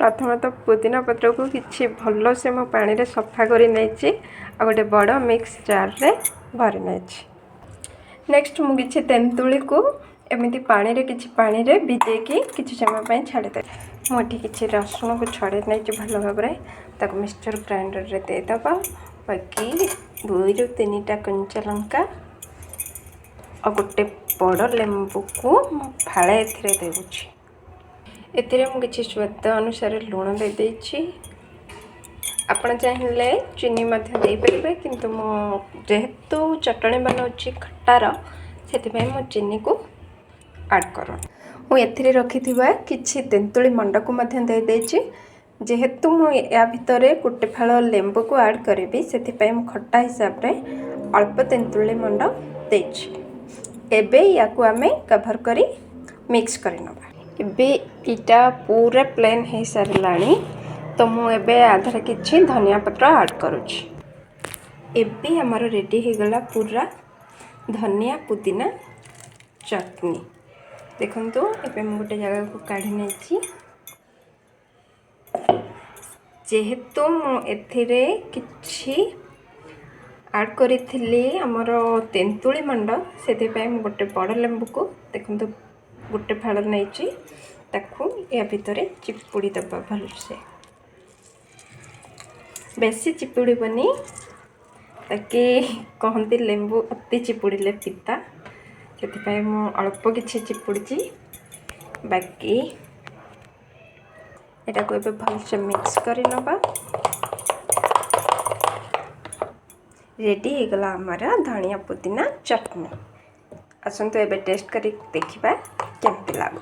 प्रथम तो पुदीना पत्र को किसी भल से मो पानी रे सफा कर गोटे बड़ मिक्स जार रे भरी नहीं। नेक्स्ट मुझे तेंतुली को एमती पानी रे किछि पानी रे भिजेकी किछि समय छाड़ीदे। मुझे किसी रसुण को छड़े नहीं भल भाव ताको मिक्सचर ग्राइंडर रे देदबा। बाकी 2 ରୁ 3टा कंचा लंका और गोटे बड़ लेंबू को फाड़े एथिरे देउछि। एथिरे मु किछि स्वाद अनुसार लूण दे देछि। आपण चाहिए चीनी मध्य दे परिबे किंतु मो जेहेतु चटणी बनाउछि खट्टार सेतिपय मो चीनी को ऐड करो। मु एथिरे रखिथिबा किछि तेंतुली मंडा को मध्य दे देछि। जेहेतु मु या भितरे गोटे फाळ लेंबू को ऐड करिबी सेतिपय मु खट्टा हिसाब रे अल्प तेंतुली मंडा देछि। एबे या को आमे कवर करी मिक्स करि नबा। एबे इटा पूरा प्लेन हे सारलाणी तो मु एबे आधार किछि धनिया पत्र ऐड करूछि। एबे हमर रेडी हे गला पूरा धनिया पुदीना चटनी। देखंतु एबे मु गोटे जगह को काढी नेछि। जेहेतु मु एथिरे किछि ऐड करिथिली हमर तेंतुली मंड सेतिपय मु गोटे बड़ लेंबू को देखंतु गोटे फाड़ नेछि ताकू या भितरे चिपुड़ी दबा भल से। बेसी चिपुड़ी बनी ताकि कहंती लेंबू अति चिपुड़ीले पिता सेतिपय मु अल्प किछि चिपुड़ी। बाकी एटा को एबे भल से मिक्स करि नबा। रेडी हे गला हमारा धनिया पुदीना चटनी। आसंतु एबे टेस्ट करी देखिबा केमति लागो।